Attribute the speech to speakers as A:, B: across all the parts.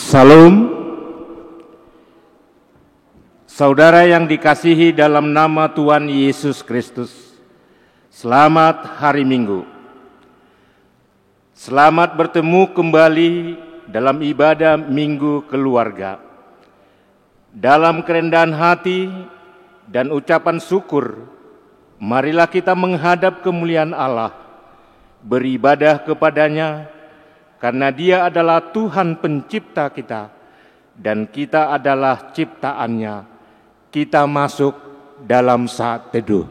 A: Salam. Saudara yang dikasihi dalam nama Tuhan Yesus Kristus, selamat hari Minggu. Selamat bertemu kembali dalam ibadah Minggu Keluarga. Dalam kerendahan hati dan ucapan syukur, marilah kita menghadap kemuliaan Allah, beribadah kepadanya, karena Dia adalah Tuhan pencipta kita, dan kita adalah ciptaannya. Kita masuk dalam saat teduh.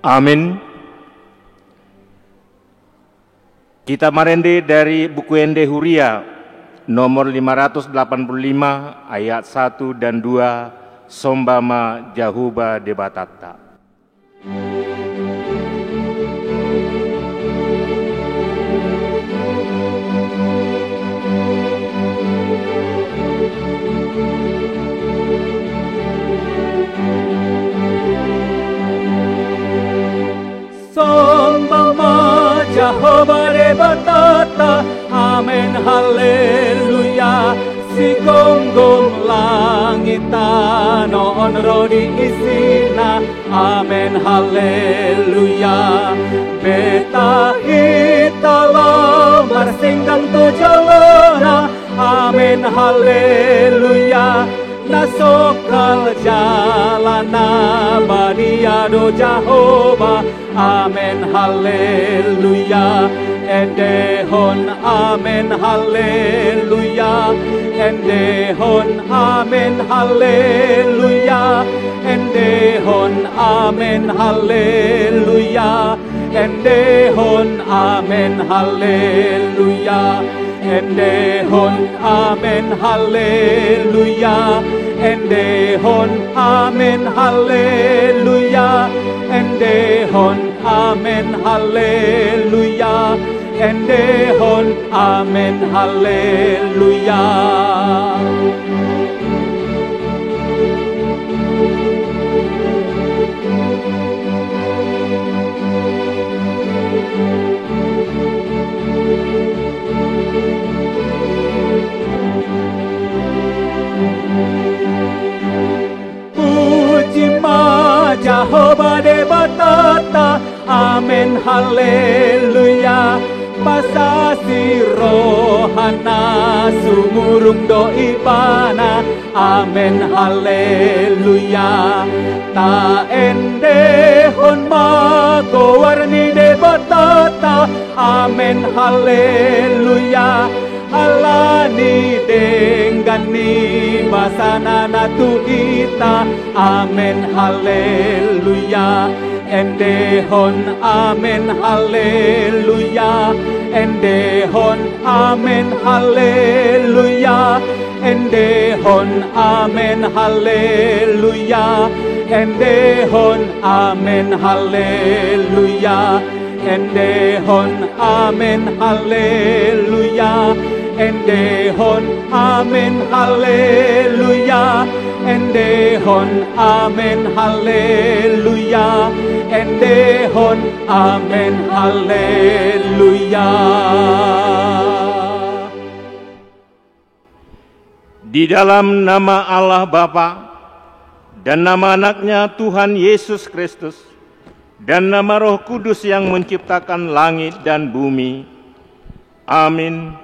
A: Amin. Kita marende dari buku Ende Huria nomor 585 ayat 1 dan 2, Sombama Jahuba Debatata.
B: Sombama Jehovah Debatata, amen haleluya. Si gonggong langitan on rodi isina, amen haleluya. Beta hitala marsinggang tujalana, amen haleluya. Nasokal jalana badiado Jehovah, amen haleluya. Endehon amen haleluya. Endehon amen haleluya. Endehon amen haleluya. Endehon amen haleluya. Endehon amen haleluya. Endehon amen haleluya. Endehon amen haleluya. Endehon amen haleluya. Jehovah Debatata, amen haleluya. Pasasi rohana sumurung doibana, amen haleluya. Ta endehon mago warni Debatata, amen haleluya. Alani denggani basana natu ita, amen haleluya. Endehon amen haleluya. Endehon amen haleluya. Endehon amen haleluya. Endehon amen haleluya. Endehon amen haleluya. Endehon amen haleluya. Endehon amen haleluya. Endehon amen haleluya.
A: Di dalam nama Allah Bapa dan nama anaknya Tuhan Yesus Kristus dan nama Roh Kudus yang menciptakan langit dan bumi. Amin.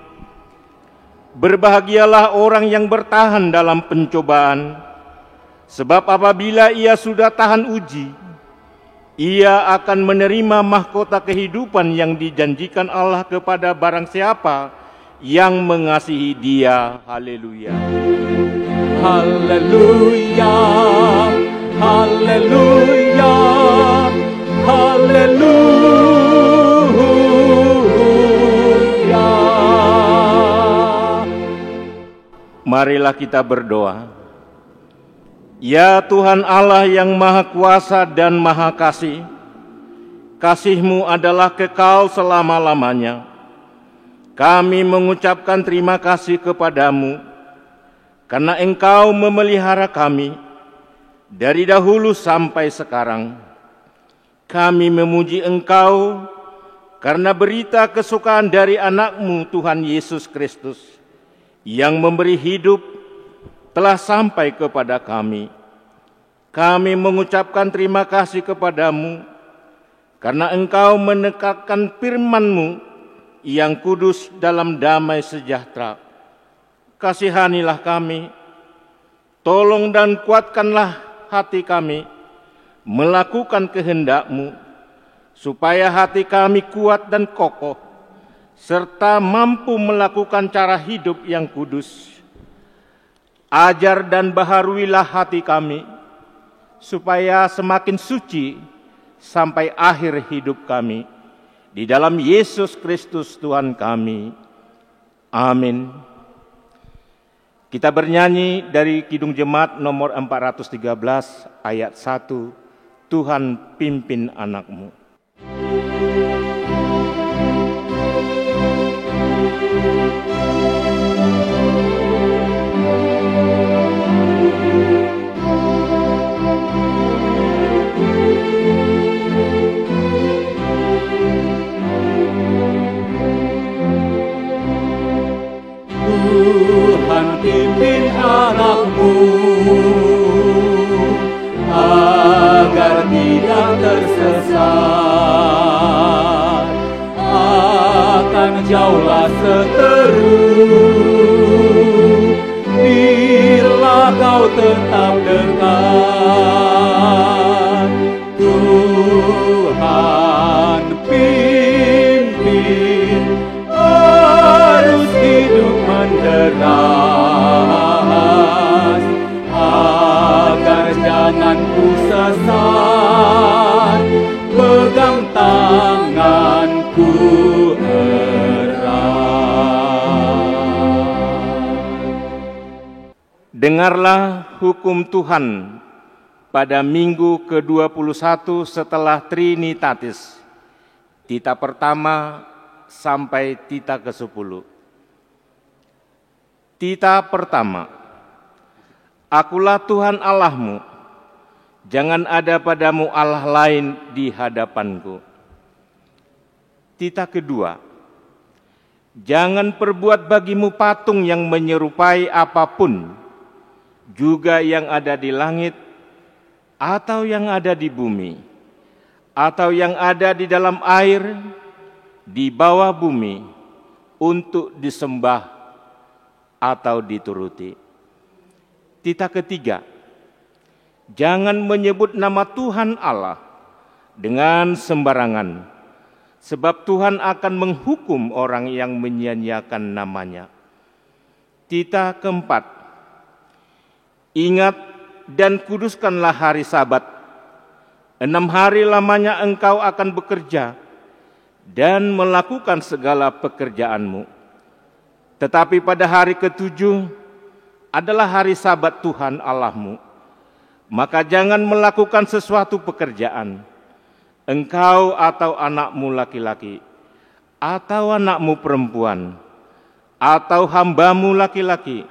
A: Berbahagialah orang yang bertahan dalam pencobaan, sebab apabila ia sudah tahan uji, ia akan menerima mahkota kehidupan yang dijanjikan Allah kepada barang siapa yang mengasihi Dia. Haleluya.
B: Haleluya, haleluya, haleluya.
A: Marilah kita berdoa. Ya Tuhan Allah yang Maha Kuasa dan Maha Kasih, kasih-Mu adalah kekal selama-lamanya. Kami mengucapkan terima kasih kepadamu, karena Engkau memelihara kami dari dahulu sampai sekarang. Kami memuji Engkau karena berita kesukaan dari anak-Mu Tuhan Yesus Kristus yang memberi hidup telah sampai kepada kami. Kami mengucapkan terima kasih kepadamu karena Engkau menegakkan firman-Mu yang kudus dalam damai sejahtera. Kasihanilah kami, tolong dan kuatkanlah hati kami melakukan kehendak-Mu, supaya hati kami kuat dan kokoh, serta mampu melakukan cara hidup yang kudus. Ajar dan baharuilah hati kami, supaya semakin suci sampai akhir hidup kami. Di dalam Yesus Kristus Tuhan kami. Amin. Kita bernyanyi dari Kidung Jemaat nomor 413 ayat 1, Tuhan pimpin anak-Mu.
B: Tuhan pimpin anak-Mu agar tidak tersesat, akan jauhlah seteru bila Kau tetap dekat. Tuhan pimpin arus hidup menderas, agar jangan ku sesat, pegang tanganku erat.
A: Dengarlah hukum Tuhan pada minggu ke-21 setelah Trinitatis, tita pertama sampai tita ke-10. Tita pertama, Akulah Tuhan Allahmu, jangan ada padamu Allah lain di hadapanku. Tita kedua, jangan perbuat bagimu patung yang menyerupai apapun, juga yang ada di langit, atau yang ada di bumi, atau yang ada di dalam air, di bawah bumi, untuk disembah atau dituruti. Tita ketiga, jangan menyebut nama Tuhan Allah dengan sembarangan, sebab Tuhan akan menghukum orang yang menyia-nyiakan namanya. Tita keempat, ingat dan kuduskanlah hari Sabat. 6 hari lamanya engkau akan bekerja dan melakukan segala pekerjaanmu. Tetapi pada hari ke-7 adalah hari Sabat Tuhan Allahmu. Maka jangan melakukan sesuatu pekerjaan, engkau atau anakmu laki-laki, atau anakmu perempuan, atau hambamu laki-laki,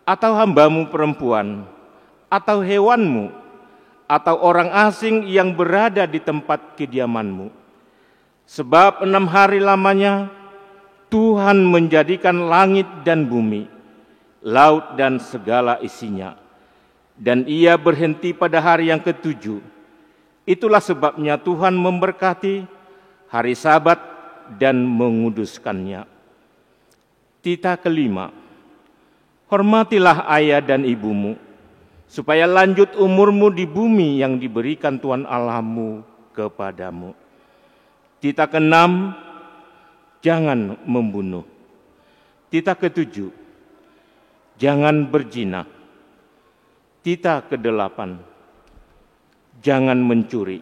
A: atau hambamu perempuan, atau hewanmu, atau orang asing yang berada di tempat kediamanmu. Sebab 6 hari lamanya Tuhan menjadikan langit dan bumi, laut dan segala isinya, dan Ia berhenti pada hari yang ke-7. Itulah sebabnya Tuhan memberkati hari Sabat dan menguduskannya. Titah kelima, hormatilah ayah dan ibumu, supaya lanjut umurmu di bumi yang diberikan Tuhan Allahmu kepadamu. Titah keenam, jangan membunuh. Titah ketujuh, jangan berzina. Titah kedelapan, jangan mencuri.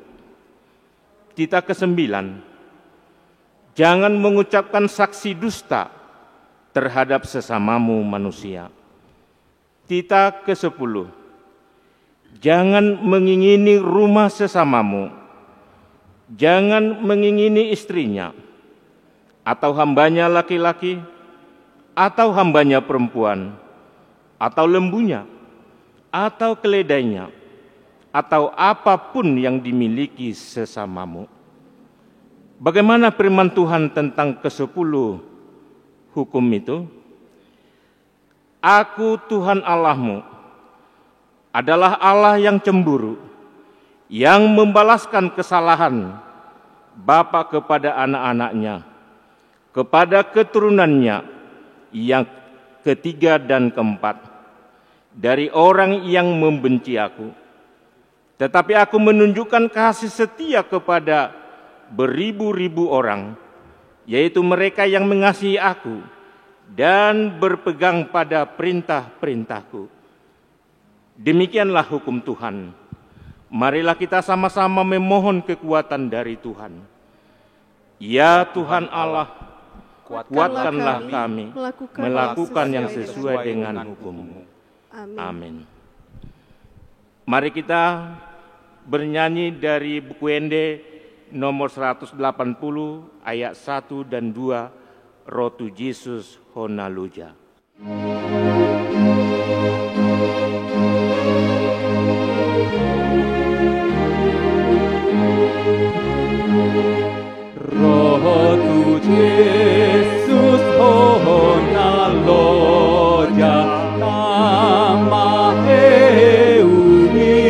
A: Titah kesembilan, jangan mengucapkan saksi dusta terhadap sesamamu manusia. Titah ke-10, jangan mengingini rumah sesamamu, jangan mengingini istrinya, atau hambanya laki-laki, atau hambanya perempuan, atau lembunya, atau keledainya, atau apapun yang dimiliki sesamamu. Bagaimana firman Tuhan tentang ke-10 hukum itu? Aku Tuhan Allahmu adalah Allah yang cemburu, yang membalaskan kesalahan bapa kepada anak-anaknya, kepada keturunannya yang ketiga dan keempat dari orang yang membenci aku. Tetapi aku menunjukkan kasih setia kepada beribu-ribu orang, yaitu mereka yang mengasihi aku dan berpegang pada perintah-perintahku. Demikianlah hukum Tuhan. Marilah kita sama-sama memohon kekuatan dari Tuhan. Ya Tuhan Allah, kuatkanlah kami melakukan yang sesuai dengan hukum-Mu. Amin. Mari kita bernyanyi dari buku Ende nomor 180 ayat 1 dan 2, Roh tu Yesus Honaluja.
B: Roh tu Yesus Honaluja, nama Euni,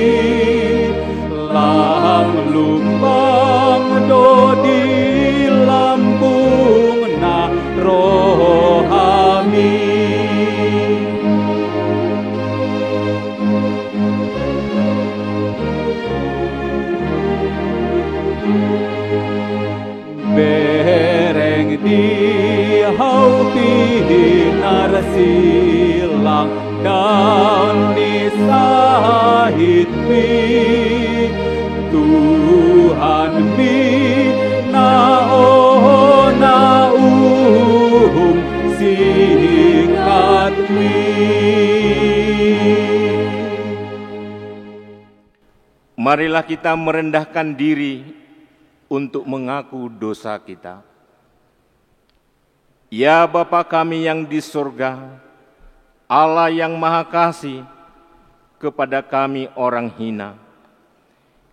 B: lam lumbang do di lambung na rohami. Bereng di hauti narsilang dan nisahit mi Tuhan mi na sikat mi.
A: Marilah kita merendahkan diri untuk mengaku dosa kita. Ya Bapa kami yang di surga, Allah yang Maha Kasih kepada kami orang hina.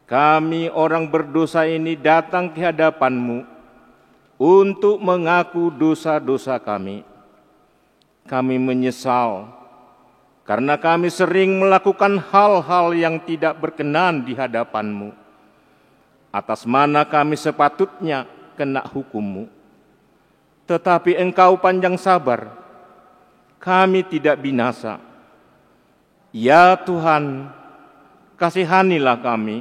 A: Kami orang berdosa ini datang ke hadapan-Mu untuk mengaku dosa-dosa kami. Kami menyesal karena kami sering melakukan hal-hal yang tidak berkenan di hadapan-Mu, atas mana kami sepatutnya kena hukum-Mu. Tetapi Engkau panjang sabar, kami tidak binasa. Ya Tuhan, kasihanilah kami,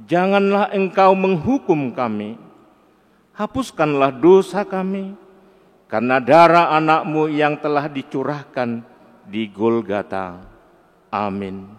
A: janganlah Engkau menghukum kami. Hapuskanlah dosa kami, karena darah anak-Mu yang telah dicurahkan di Golgota. Amin.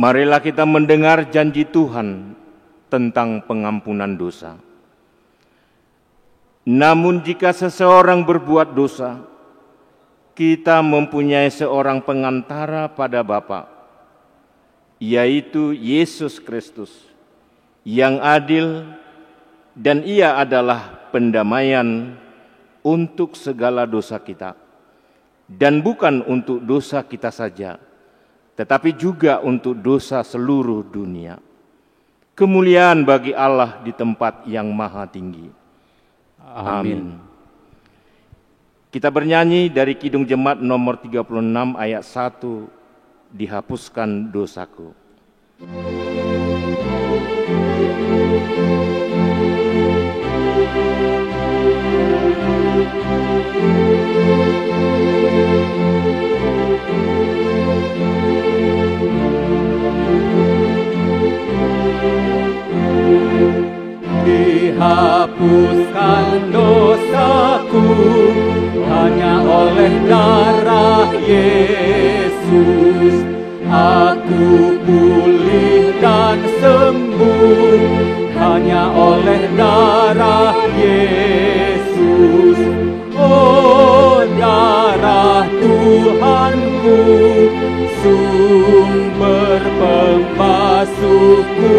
A: Marilah kita mendengar janji Tuhan tentang pengampunan dosa. Namun jika seseorang berbuat dosa, kita mempunyai seorang pengantara pada Bapa, yaitu Yesus Kristus, yang adil, dan Ia adalah pendamaian untuk segala dosa kita, dan bukan untuk dosa kita saja, tetapi juga untuk dosa seluruh dunia. Kemuliaan bagi Allah di tempat yang maha tinggi. Amin. Kita bernyanyi dari Kidung Jemaat nomor 36 ayat 1, dihapuskan dosaku.
B: Dihapuskan dosaku hanya oleh darah Yesus. Aku pulih dan sembuh hanya oleh darah Yesus. Oh, darah Tuhanku, sumber pembasuhku,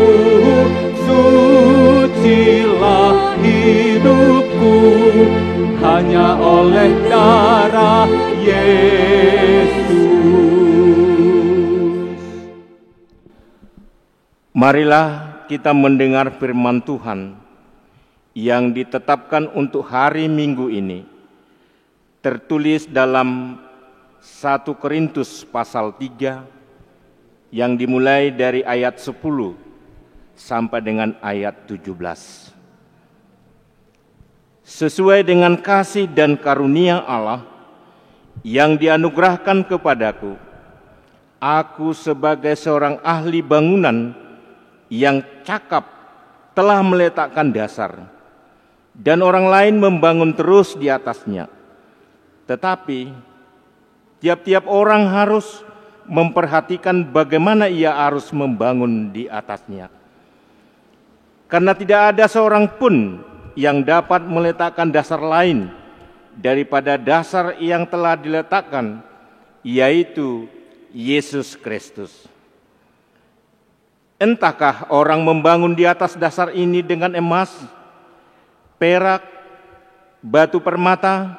B: sucilah hidupku hanya oleh darah Yesus.
A: Marilah kita mendengar firman Tuhan yang ditetapkan untuk hari Minggu ini, tertulis dalam 1 Korintus pasal 3 yang dimulai dari ayat 10 sampai dengan ayat 17. Sesuai dengan kasih dan karunia Allah yang dianugerahkan kepadaku, aku sebagai seorang ahli bangunan yang cakap telah meletakkan dasar, dan orang lain membangun terus di atasnya. Tetapi tiap-tiap orang harus memperhatikan bagaimana ia harus membangun di atasnya. Karena tidak ada seorang pun yang dapat meletakkan dasar lain daripada dasar yang telah diletakkan, yaitu Yesus Kristus. Entahkah orang membangun di atas dasar ini dengan emas, perak, batu permata,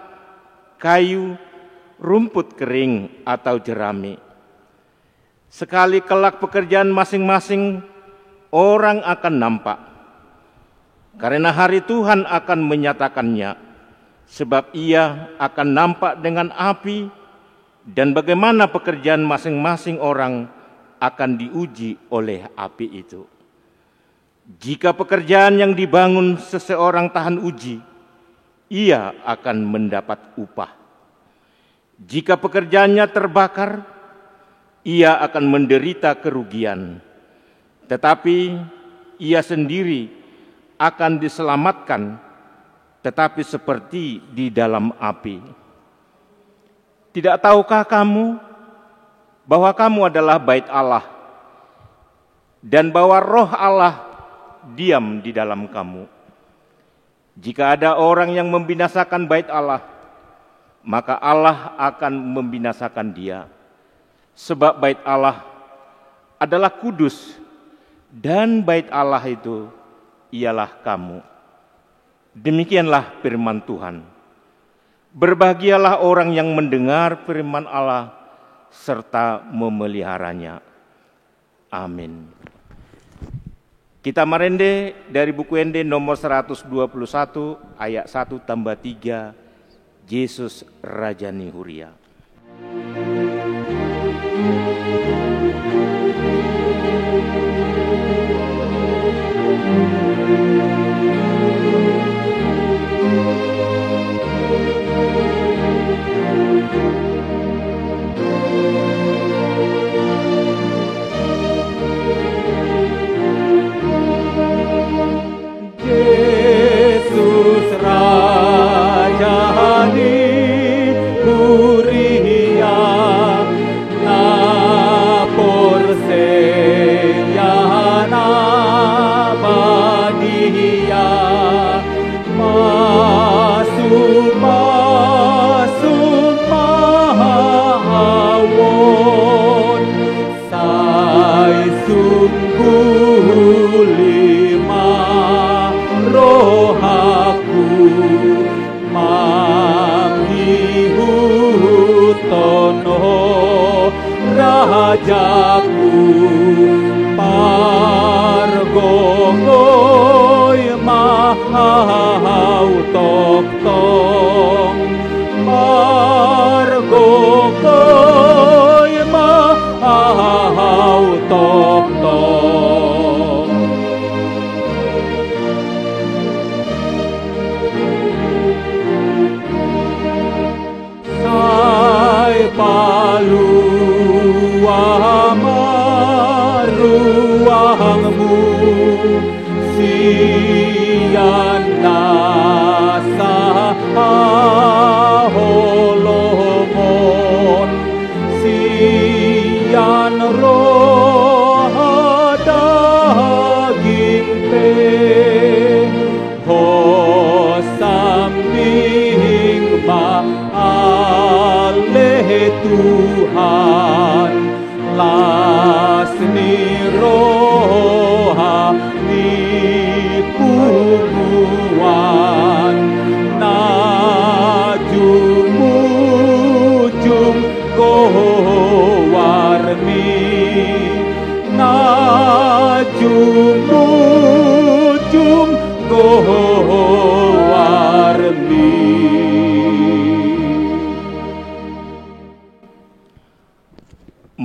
A: kayu, rumput kering, atau jerami. Sekali kelak pekerjaan masing-masing orang akan nampak, karena hari Tuhan akan menyatakannya, sebab Ia akan nampak dengan api, dan bagaimana pekerjaan masing-masing orang akan diuji oleh api itu. Jika pekerjaan yang dibangun seseorang tahan uji, ia akan mendapat upah. Jika pekerjaannya terbakar, ia akan menderita kerugian. Tetapi ia sendiri akan diselamatkan, tetapi seperti di dalam api. Tidak tahukah kamu bahwa kamu adalah bait Allah, dan bahwa roh Allah diam di dalam kamu? Jika ada orang yang membinasakan bait Allah, maka Allah akan membinasakan dia. Sebab bait Allah adalah kudus, dan bait Allah itu ialah kamu. Demikianlah firman Tuhan. Berbahagialah orang yang mendengar firman Allah serta memeliharanya. Amin. Kita merende dari buku Ende nomor 121 ayat 1-3, Yesus Rajani Huria.
B: Rajani Huria lasni roha ni puguan najumujum gowarmi najumujum gowarmi.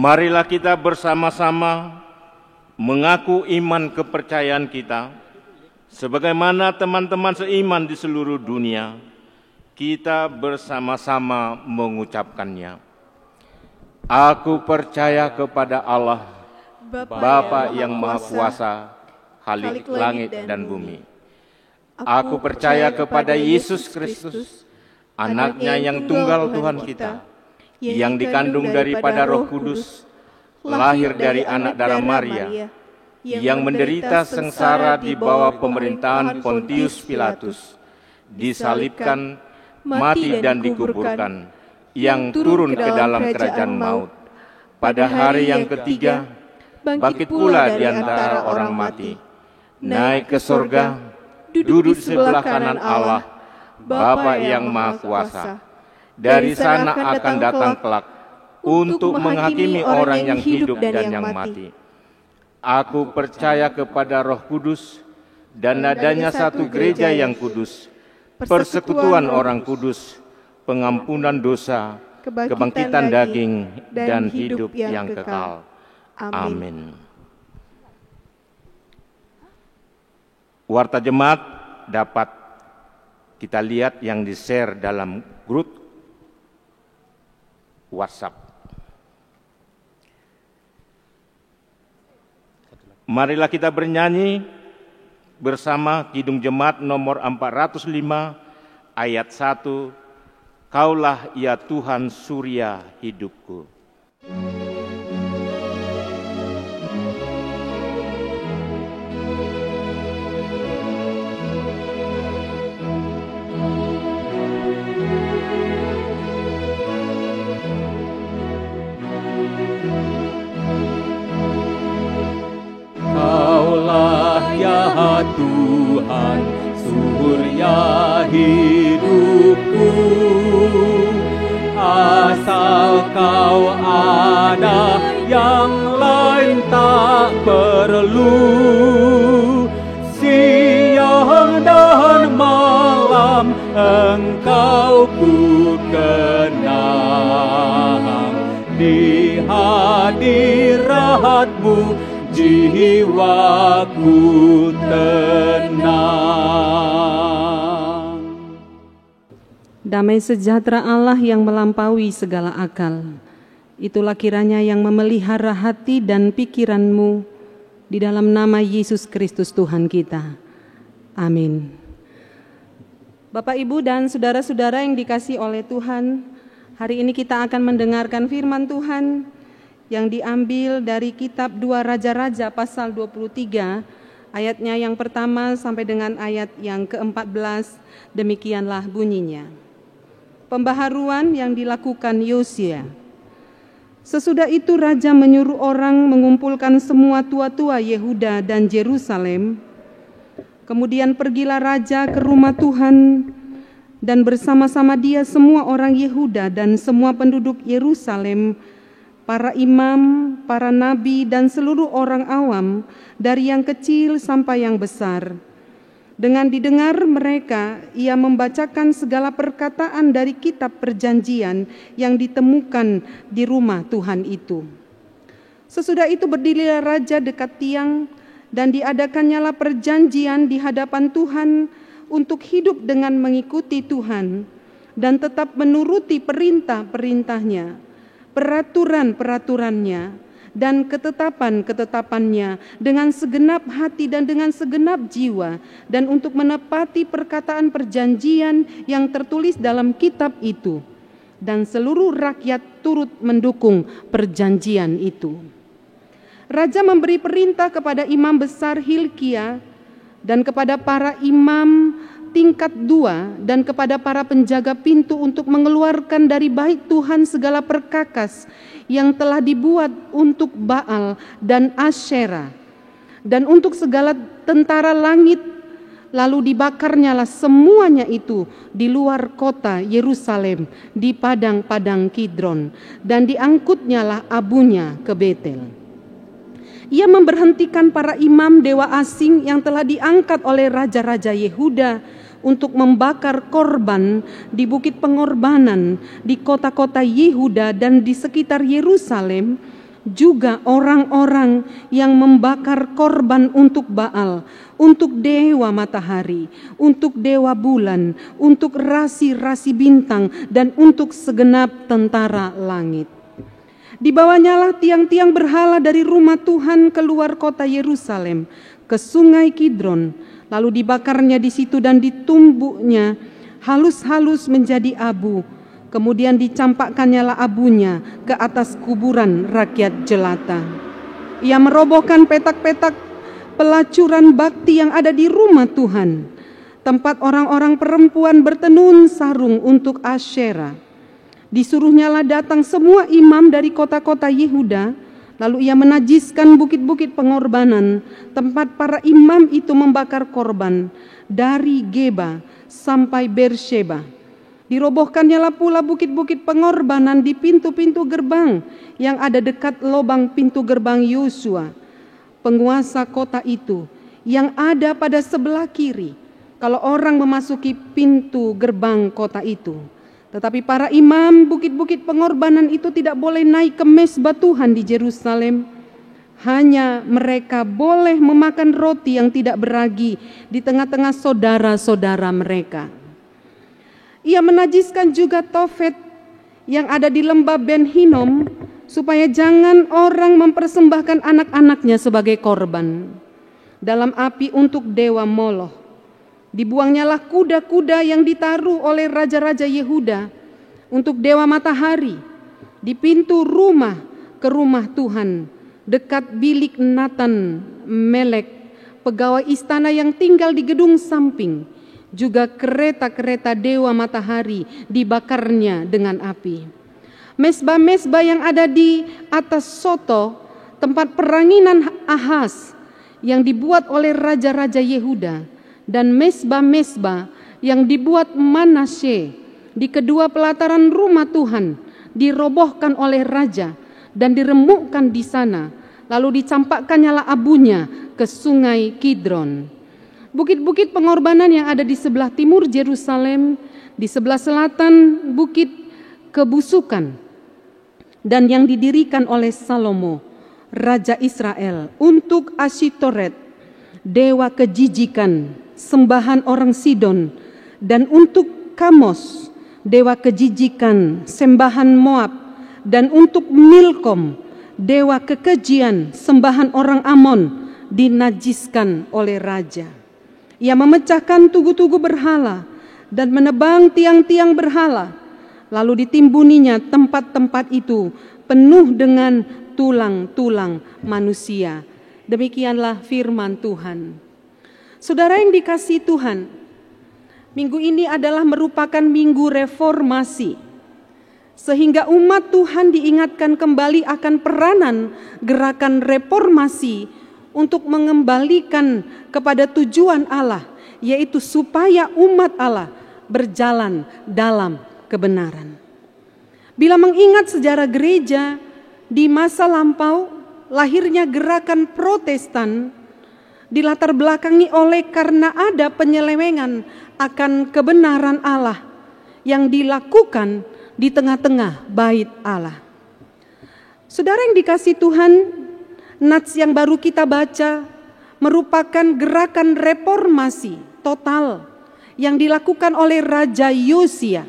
A: Marilah kita bersama-sama mengaku iman kepercayaan kita, sebagaimana teman-teman seiman di seluruh dunia, kita bersama-sama mengucapkannya. Aku percaya kepada Allah, Bapa yang Maha Kuasa, Khalik langit dan bumi. Aku percaya kepada Yesus Kristus, Anaknya yang tunggal Tuhan kita, yang dikandung daripada Roh Kudus, lahir dari anak darah Maria, yang menderita sengsara di bawah pemerintahan Pontius Pilatus, disalibkan, mati dan dikuburkan, yang turun ke dalam kerajaan maut. Pada hari yang ketiga, bangkit pula di antara orang mati, naik ke sorga, duduk di sebelah kanan Allah, Bapa yang Maha Kuasa. Dari sana akan datang kelak untuk menghakimi orang yang hidup dan yang mati. Aku percaya kepada Roh Kudus dan adanya satu gereja yang kudus, persekutuan orang kudus, pengampunan dosa, kebangkitan daging, dan hidup yang kekal. Amin. Warta jemaat dapat kita lihat yang di-share dalam grup WhatsApp. Marilah kita bernyanyi bersama Kidung Jemaat nomor 405 ayat 1. Kaulah ya Tuhan surya hidupku.
B: Tuhan surya hidupku, asal kau ada yang lain tak perlu. Siang dan malam engkau ku kenang, di hadiratmu jiwaku tenang.
C: Damai sejahtera Allah yang melampaui segala akal, itulah kiranya yang memelihara hati dan pikiranmu di dalam nama Yesus Kristus Tuhan kita. Amin. Bapak, Ibu, dan saudara-saudara yang dikasihi oleh Tuhan, hari ini kita akan mendengarkan firman Tuhan yang diambil dari kitab 2 Raja-Raja pasal 23, ayatnya yang pertama sampai dengan ayat yang ke-14, demikianlah bunyinya. Pembaharuan yang dilakukan Yosia. Sesudah itu raja menyuruh orang mengumpulkan semua tua-tua Yehuda dan Yerusalem. Kemudian pergilah raja ke rumah Tuhan, dan bersama-sama dia semua orang Yehuda dan semua penduduk Yerusalem, para imam, para nabi, dan seluruh orang awam, dari yang kecil sampai yang besar. Dengan didengar mereka, ia membacakan segala perkataan dari kitab perjanjian yang ditemukan di rumah Tuhan itu. Sesudah itu berdirilah raja dekat tiang, dan diadakannyalah perjanjian di hadapan Tuhan untuk hidup dengan mengikuti Tuhan, dan tetap menuruti perintah-perintahnya, peraturan-peraturannya, dan ketetapan-ketetapannya dengan segenap hati dan dengan segenap jiwa, dan untuk menepati perkataan perjanjian yang tertulis dalam kitab itu. Dan seluruh rakyat turut mendukung perjanjian itu. Raja memberi perintah kepada imam besar Hilkia dan kepada para imam, tingkat 2 dan kepada para penjaga pintu untuk mengeluarkan dari bait Tuhan segala perkakas yang telah dibuat untuk Baal dan Asyera dan untuk segala tentara langit. Lalu dibakarnyalah semuanya itu di luar kota Yerusalem di padang-padang Kidron, dan diangkutnyalah abunya ke Betel. Ia memberhentikan para imam dewa asing yang telah diangkat oleh raja-raja Yehuda untuk membakar korban di bukit pengorbanan di kota-kota Yehuda dan di sekitar Yerusalem, juga orang-orang yang membakar korban untuk Baal, untuk dewa matahari, untuk dewa bulan, untuk rasi-rasi bintang, dan untuk segenap tentara langit. Dibawanyalah tiang-tiang berhala dari rumah Tuhan keluar kota Yerusalem ke sungai Kidron, lalu dibakarnya di situ dan ditumbuknya halus-halus menjadi abu. Kemudian dicampakkannya abunya ke atas kuburan rakyat jelata. Ia merobohkan petak-petak pelacuran bakti yang ada di rumah Tuhan, tempat orang-orang perempuan bertenun sarung untuk Asyera. Disuruhnyalah datang semua imam dari kota-kota Yehuda, lalu ia menajiskan bukit-bukit pengorbanan, tempat para imam itu membakar korban, dari Geba sampai Beersheba. Dirobohkannyalah pula bukit-bukit pengorbanan di pintu-pintu gerbang yang ada dekat lobang pintu gerbang Yosua, penguasa kota itu, yang ada pada sebelah kiri kalau orang memasuki pintu gerbang kota itu. Tetapi para imam bukit-bukit pengorbanan itu tidak boleh naik ke mezbah Tuhan di Yerusalem. Hanya mereka boleh memakan roti yang tidak beragi di tengah-tengah saudara-saudara mereka. Ia menajiskan juga Tofet yang ada di lembah Ben Hinnom, supaya jangan orang mempersembahkan anak-anaknya sebagai korban dalam api untuk dewa Moloch. Dibuangnyalah kuda-kuda yang ditaruh oleh raja-raja Yehuda untuk dewa matahari di pintu rumah ke rumah Tuhan, dekat bilik Natan Melek, pegawai istana yang tinggal di gedung samping. Juga kereta-kereta dewa matahari dibakarnya dengan api. Mezbah-mezbah yang ada di atas Soto, tempat peranginan Ahaz yang dibuat oleh raja-raja Yehuda, dan mezbah-mezbah yang dibuat Manasye di kedua pelataran rumah Tuhan dirobohkan oleh raja dan diremukkan di sana, lalu dicampakkannya abunya ke sungai Kidron. Bukit-bukit pengorbanan yang ada di sebelah timur Yerusalem, di sebelah selatan bukit kebusukan, dan yang didirikan oleh Salomo, Raja Israel, untuk Asyitoret, dewa kejijikan, sembahan orang Sidon, dan untuk Kamos, dewa kejijikan, sembahan Moab, dan untuk Milkom, dewa kekejian, sembahan orang Amon, dinajiskan oleh raja. Ia memecahkan tugu-tugu berhala dan menebang tiang-tiang berhala, lalu ditimbuninya tempat-tempat itu penuh dengan tulang-tulang manusia. Demikianlah firman Tuhan. Saudara yang dikasihi Tuhan, minggu ini adalah merupakan minggu reformasi, sehingga umat Tuhan diingatkan kembali akan peranan gerakan reformasi untuk mengembalikan kepada tujuan Allah, yaitu supaya umat Allah berjalan dalam kebenaran. Bila mengingat sejarah gereja di masa lampau, lahirnya gerakan Protestan dilatar belakangi oleh karena ada penyelewengan akan kebenaran Allah yang dilakukan di tengah-tengah bait Allah. Saudara yang dikasihi Tuhan, nats yang baru kita baca merupakan gerakan reformasi total yang dilakukan oleh Raja Yosia.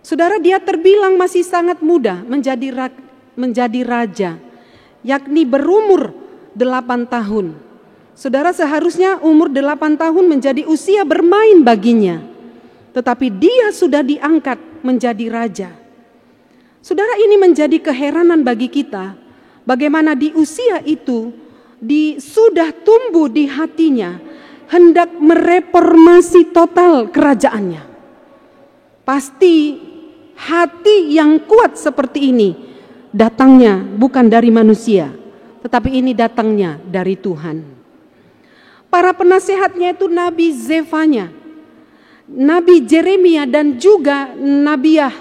C: Saudara, dia terbilang masih sangat muda menjadi raja, yakni berumur 8 tahun. Saudara, seharusnya umur 8 tahun menjadi usia bermain baginya, tetapi dia sudah diangkat menjadi raja. Saudara, ini menjadi keheranan bagi kita. Bagaimana di usia itu sudah tumbuh di hatinya hendak mereformasi total kerajaannya. Pasti hati yang kuat seperti ini datangnya bukan dari manusia, tetapi ini datangnya dari Tuhan. Para penasehatnya itu Nabi Zefanya, Nabi Jeremia, dan juga Nabiah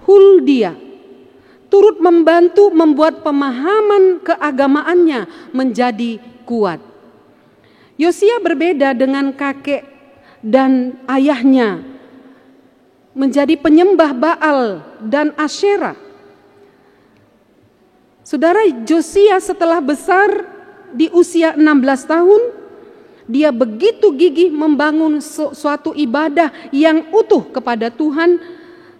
C: Huldia turut membantu membuat pemahaman keagamaannya menjadi kuat. Yosia berbeda dengan kakek dan ayahnya, menjadi penyembah Baal dan Asyera. Saudara, Yosia setelah besar di usia 16 tahun, dia begitu gigih membangun suatu ibadah yang utuh kepada Tuhan,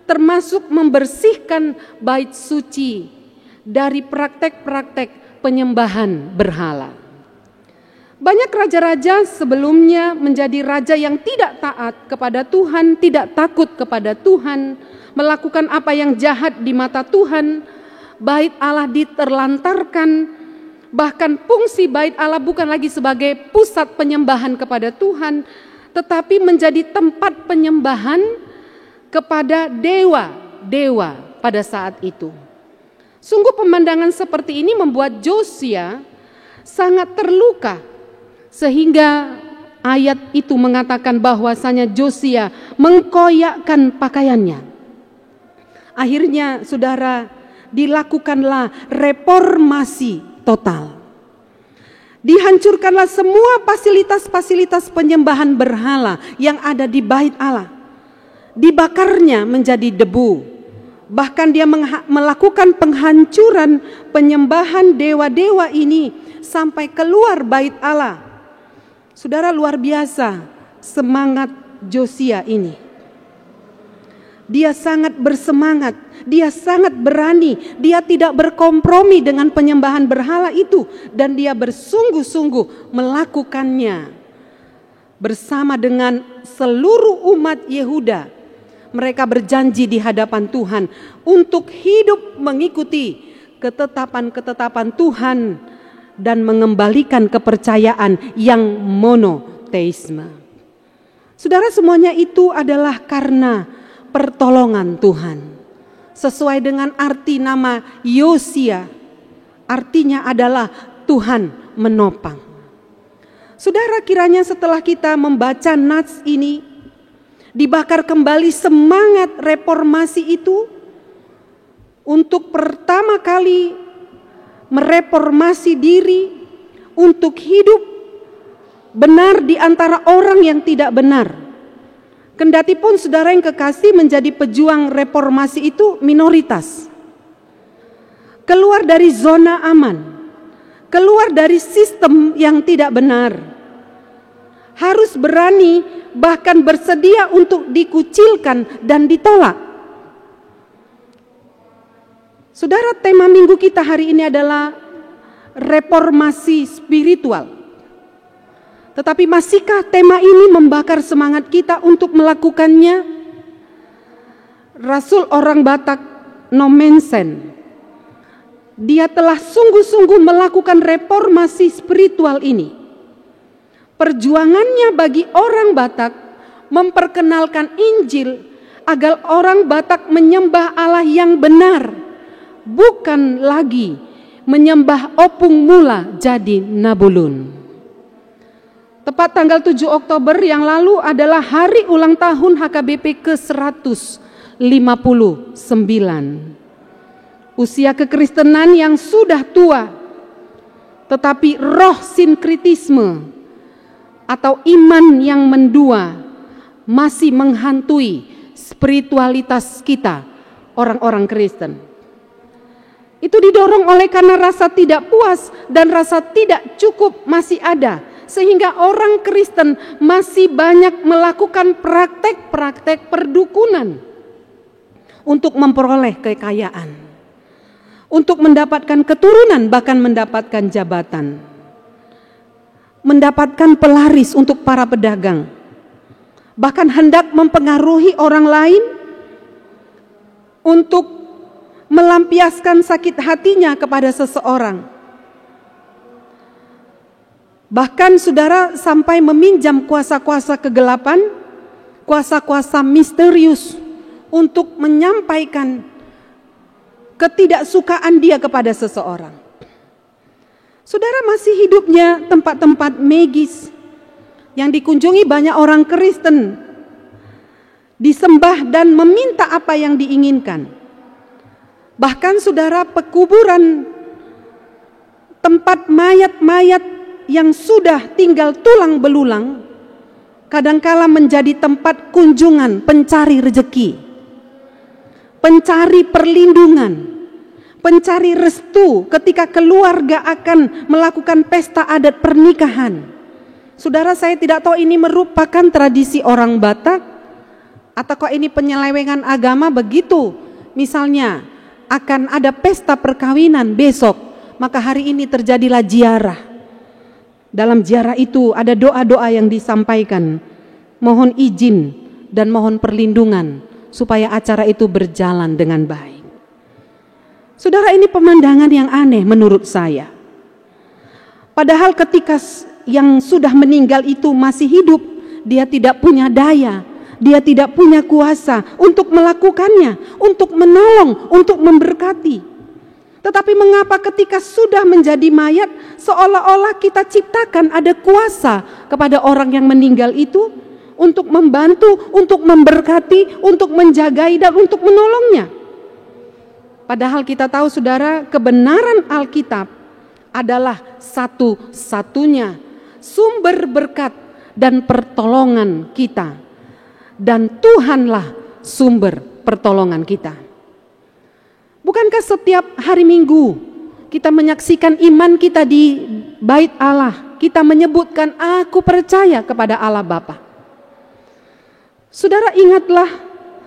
C: termasuk membersihkan bait suci dari praktek-praktek penyembahan berhala. Banyak raja-raja sebelumnya menjadi raja yang tidak taat kepada Tuhan, tidak takut kepada Tuhan, melakukan apa yang jahat di mata Tuhan. Bait Allah diterlantarkan, bahkan fungsi bait Allah bukan lagi sebagai pusat penyembahan kepada Tuhan, tetapi menjadi tempat penyembahan kepada dewa-dewa pada saat itu. Sungguh pemandangan seperti ini membuat Yosia sangat terluka, sehingga ayat itu mengatakan bahwasanya Yosia mengkoyakkan pakaiannya. Akhirnya saudara, dilakukanlah reformasi total. Dihancurkanlah semua fasilitas-fasilitas penyembahan berhala yang ada di bait Allah. Dibakarnya menjadi debu. Bahkan dia melakukan penghancuran penyembahan dewa-dewa ini sampai keluar bait Allah. Saudara, luar biasa semangat Yosia ini. Dia sangat bersemangat, dia sangat berani, dia tidak berkompromi dengan penyembahan berhala itu, dan dia bersungguh-sungguh melakukannya bersama dengan seluruh umat Yehuda. Mereka berjanji di hadapan Tuhan untuk hidup mengikuti ketetapan-ketetapan Tuhan dan mengembalikan kepercayaan yang monoteisme. Saudara, semuanya itu adalah karena pertolongan Tuhan. Sesuai dengan arti nama Yosia, artinya adalah Tuhan menopang. Saudara, kiranya setelah kita membaca nats ini, dibakar kembali semangat reformasi itu untuk pertama kali mereformasi diri untuk hidup benar di antara orang yang tidak benar. Kendati pun saudara yang kekasih, menjadi pejuang reformasi itu minoritas. Keluar dari zona aman, keluar dari sistem yang tidak benar. Harus berani, bahkan bersedia untuk dikucilkan dan ditolak. Saudara, tema minggu kita hari ini adalah reformasi spiritual. Tetapi masihkah tema ini membakar semangat kita untuk melakukannya? Rasul orang Batak Nomensen, dia telah sungguh-sungguh melakukan reformasi spiritual ini. Perjuangannya bagi orang Batak memperkenalkan Injil agar orang Batak menyembah Allah yang benar, bukan lagi menyembah opung mula jadi nabulun. Tepat tanggal 7 Oktober yang lalu adalah hari ulang tahun HKBP ke-159. Usia kekristenan yang sudah tua, tetapi roh sinkritisme atau iman yang mendua masih menghantui spiritualitas kita, orang-orang Kristen. Itu didorong oleh karena rasa tidak puas dan rasa tidak cukup masih ada, sehingga orang Kristen masih banyak melakukan praktek-praktek perdukunan untuk memperoleh kekayaan, untuk mendapatkan keturunan, bahkan mendapatkan jabatan, mendapatkan pelaris untuk para pedagang, bahkan hendak mempengaruhi orang lain untuk melampiaskan sakit hatinya kepada seseorang. Bahkan saudara sampai meminjam kuasa-kuasa kegelapan, kuasa-kuasa misterius untuk menyampaikan ketidaksukaan dia kepada seseorang. Saudara masih hidupnya tempat-tempat magis yang dikunjungi banyak orang Kristen, disembah dan meminta apa yang diinginkan. Bahkan saudara, pekuburan tempat mayat-mayat yang sudah tinggal tulang belulang kadangkala menjadi tempat kunjungan pencari rezeki, pencari perlindungan, pencari restu ketika keluarga akan melakukan pesta adat pernikahan. Saudara, saya tidak tahu ini merupakan tradisi orang Batak ataukah ini penyelewengan agama. Begitu misalnya akan ada pesta perkawinan besok, maka hari ini terjadilah ziarah. Dalam ziarah itu ada doa-doa yang disampaikan, mohon izin dan mohon perlindungan supaya acara itu berjalan dengan baik. Saudara, ini pemandangan yang aneh menurut saya. Padahal ketika yang sudah meninggal itu masih hidup, dia tidak punya daya, dia tidak punya kuasa untuk melakukannya, untuk menolong, untuk memberkati. Tetapi mengapa ketika sudah menjadi mayat, seolah-olah kita ciptakan ada kuasa kepada orang yang meninggal itu untuk membantu, untuk memberkati, untuk menjagai dan untuk menolongnya. Padahal kita tahu saudara, kebenaran Alkitab adalah satu-satunya sumber berkat dan pertolongan kita. Dan Tuhanlah sumber pertolongan kita. Bukankah setiap hari Minggu kita menyaksikan iman kita di bait Allah, kita menyebutkan aku percaya kepada Allah Bapa. Saudara, ingatlah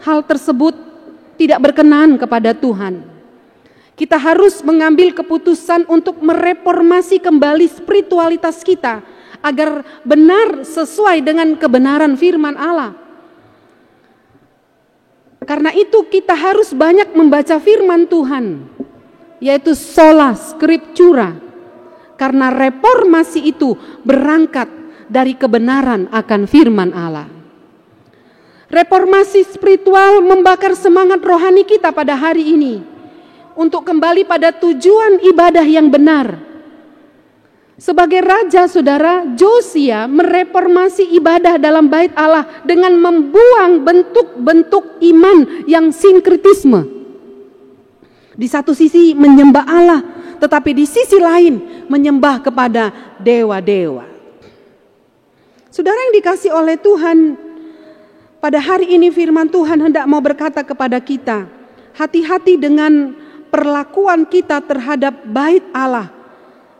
C: hal tersebut tidak berkenan kepada Tuhan. Kita harus mengambil keputusan untuk mereformasi kembali spiritualitas kita agar benar sesuai dengan kebenaran firman Allah. Karena itu kita harus banyak membaca firman Tuhan, yaitu sola scriptura. Karena reformasi itu berangkat dari kebenaran akan firman Allah. Reformasi spiritual membakar semangat rohani kita pada hari ini untuk kembali pada tujuan ibadah yang benar. Sebagai raja, saudara, Josia mereformasi ibadah dalam bait Allah dengan membuang bentuk-bentuk iman yang sinkretisme. Di satu sisi menyembah Allah, tetapi di sisi lain menyembah kepada dewa-dewa. Saudara yang dikasihi oleh Tuhan, pada hari ini firman Tuhan hendak mau berkata kepada kita, hati-hati dengan perlakuan kita terhadap bait Allah.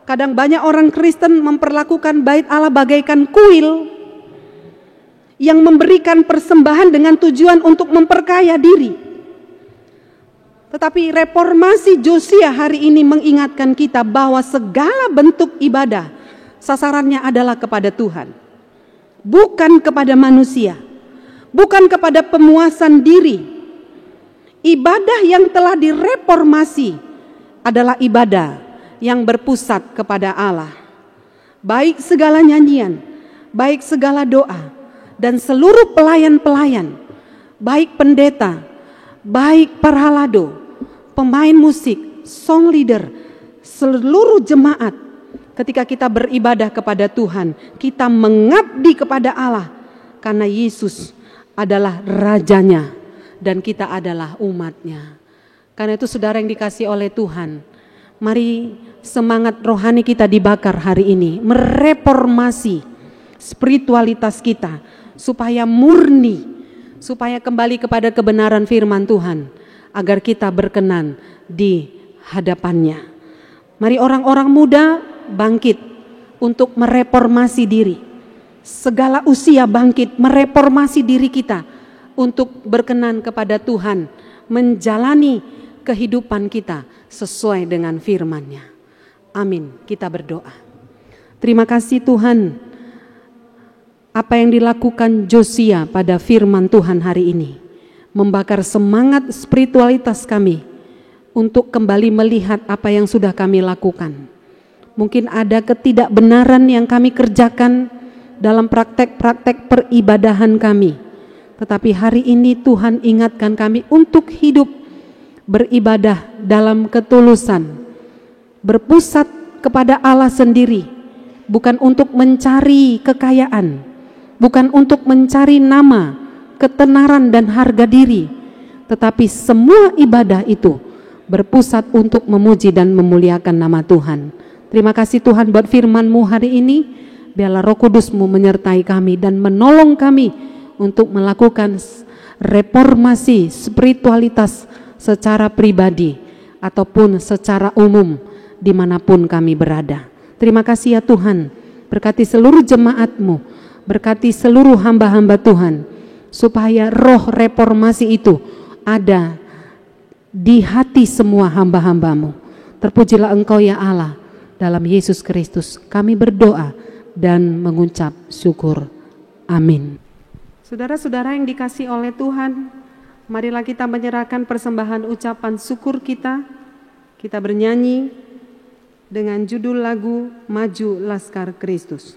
C: Kadang banyak orang Kristen memperlakukan bait Allah bagaikan kuil yang memberikan persembahan dengan tujuan untuk memperkaya diri. Tetapi reformasi Josia hari ini mengingatkan kita bahwa segala bentuk ibadah sasarannya adalah kepada Tuhan, bukan kepada manusia, bukan kepada pemuasan diri. Ibadah yang telah direformasi adalah ibadah yang berpusat kepada Allah. Baik segala nyanyian, baik segala doa, dan seluruh pelayan-pelayan, baik pendeta, baik parhalado, pemain musik, song leader, seluruh jemaat, ketika kita beribadah kepada Tuhan, kita mengabdi kepada Allah, karena Yesus adalah rajanya, dan kita adalah umatnya. Karena itu saudara yang dikasihi oleh Tuhan, mari semangat rohani kita dibakar hari ini, mereformasi spiritualitas kita supaya murni, supaya kembali kepada kebenaran firman Tuhan, agar kita berkenan di hadapannya. Mari orang-orang muda bangkit untuk mereformasi diri. Segala usia bangkit mereformasi diri kita untuk berkenan kepada Tuhan, menjalani kehidupan kita sesuai dengan firman-Nya. Amin. Kita berdoa. Terima kasih Tuhan, apa yang dilakukan Josia pada firman Tuhan hari ini membakar semangat spiritualitas kami untuk kembali melihat apa yang sudah kami lakukan, Mungkin ada ketidakbenaran yang kami kerjakan dalam praktek-praktek peribadahan kami. Tetapi hari ini Tuhan ingatkan kami untuk hidup beribadah dalam ketulusan, berpusat kepada Allah sendiri, bukan untuk mencari kekayaan, bukan untuk mencari nama, ketenaran dan harga diri, tetapi semua ibadah itu berpusat untuk memuji dan memuliakan nama Tuhan. Terima kasih Tuhan buat firman-Mu hari ini. Biarlah Roh Kudus-Mu menyertai kami dan menolong kami untuk melakukan reformasi spiritualitas secara pribadi ataupun secara umum dimanapun kami berada. Terima kasih ya Tuhan, berkati seluruh jemaat-Mu, berkati seluruh hamba-hamba Tuhan, supaya roh reformasi itu ada di hati semua hamba-hamba-Mu. Terpujilah Engkau ya Allah, dalam Yesus Kristus kami berdoa dan mengucap syukur. Amin. Saudara-saudara yang dikasihi oleh Tuhan, marilah kita menyerahkan persembahan ucapan syukur kita. Kita bernyanyi dengan judul lagu Maju Laskar Kristus.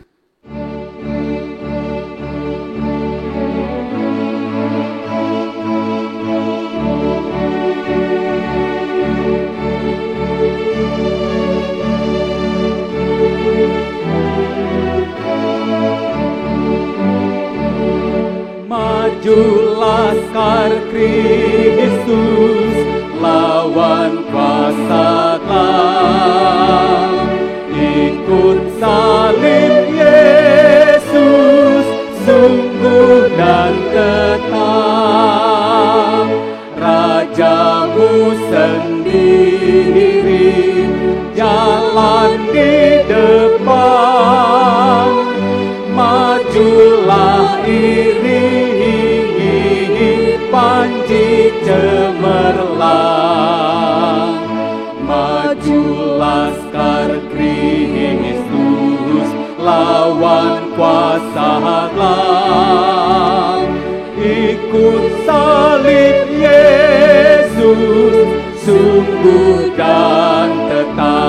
B: Maju laskar Kristus, lawan kuasa gelap. Ikut salib Yesus, sungguh dan tetap. Rajamu sendiri, jalan di depan. Majulah iringi panji cemerlang. Maju laskar Kristus, lawan kuasa gelap. Ikut salib Yesus, sungguh dan tetap.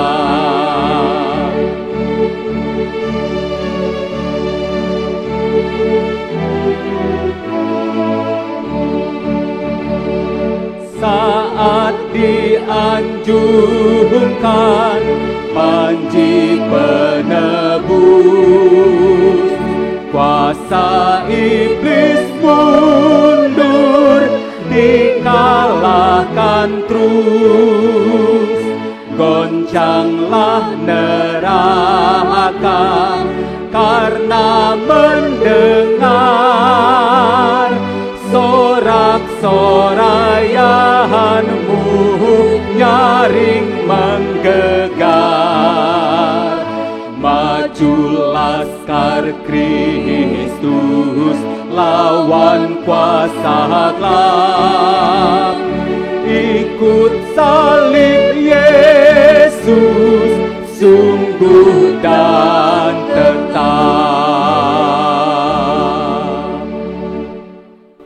B: Saat dianjurkan panji penebus, kuasa iblis mundur, dikalahkan terus. Goncanglah neraka karena mendengar sorak-sorayanmu nyaring menggegar. Maju laskar Kristus, lawan kuasa gelap. Ikut salib Yesus, sungguh dan tetap.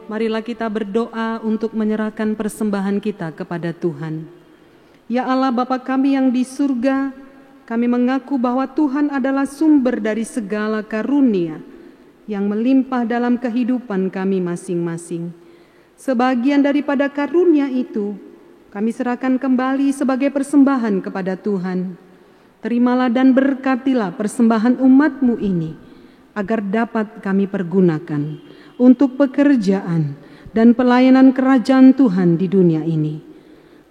C: Marilah kita berdoa untuk menyerahkan persembahan kita kepada Tuhan. Ya Allah Bapa kami yang di surga, kami mengaku bahwa Tuhan adalah sumber dari segala karunia yang melimpah dalam kehidupan kami masing-masing. Sebagian daripada karunia itu kami serahkan kembali sebagai persembahan kepada Tuhan. Terimalah dan berkatilah persembahan umat-Mu ini, agar dapat kami pergunakan untuk pekerjaan dan pelayanan kerajaan Tuhan di dunia ini.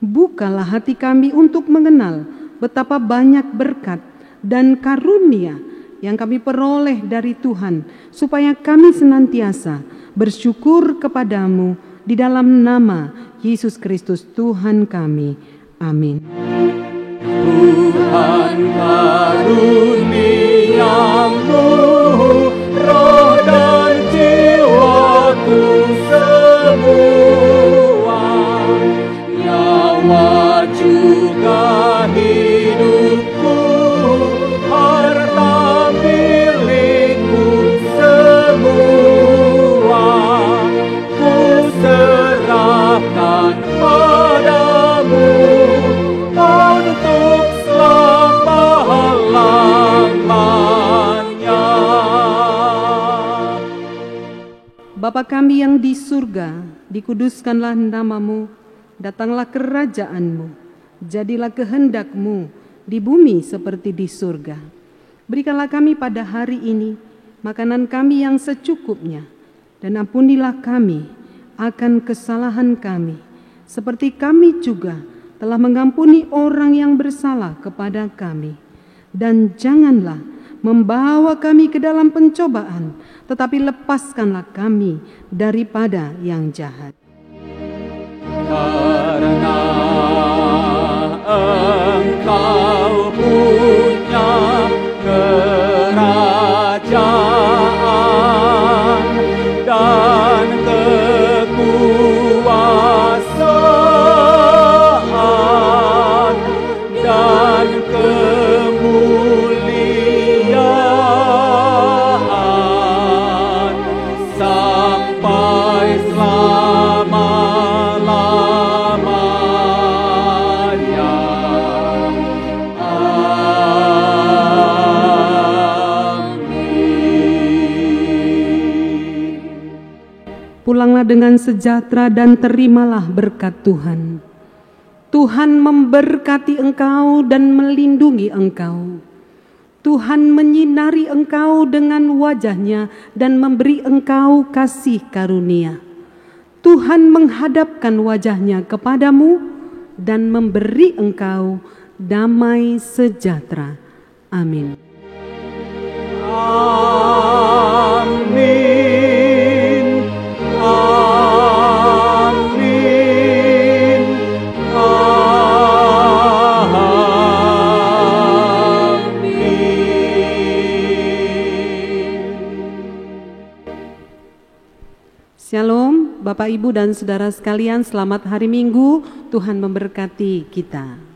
C: Bukalah hati kami untuk mengenal betapa banyak berkat dan karunia yang kami peroleh dari Tuhan, supaya kami senantiasa bersyukur kepadamu di dalam nama Yesus Kristus Tuhan kami. Amin.
B: Tuhan karuniamu, roh dan jiwaku semua, nyawa juga hidupku, harta milikku semua, ku serahkan padamu untuk selama-lamanya.
C: Bapa kami yang di surga, dikuduskanlah namamu, datanglah kerajaanmu, jadilah kehendak-Mu di bumi seperti di surga. Berikanlah kami pada hari ini makanan kami yang secukupnya, dan ampunilah kami akan kesalahan kami, seperti kami juga telah mengampuni orang yang bersalah kepada kami. Dan janganlah membawa kami ke dalam pencobaan, tetapi lepaskanlah kami daripada yang jahat.
B: Karena Engkau punya kerajaan dan kekuasaan dan kemuliaan sampai selama-lamanya.
C: Pulanglah dengan sejahtera dan terimalah berkat Tuhan. Tuhan memberkati engkau dan melindungi engkau. Tuhan menyinari engkau dengan wajah-Nya dan memberi engkau kasih karunia. Tuhan menghadapkan wajah-Nya kepadamu dan memberi engkau damai sejahtera. Amin.
B: Amin.
C: Shalom, Bapak, Ibu, dan Saudara sekalian, selamat hari Minggu. Tuhan memberkati kita.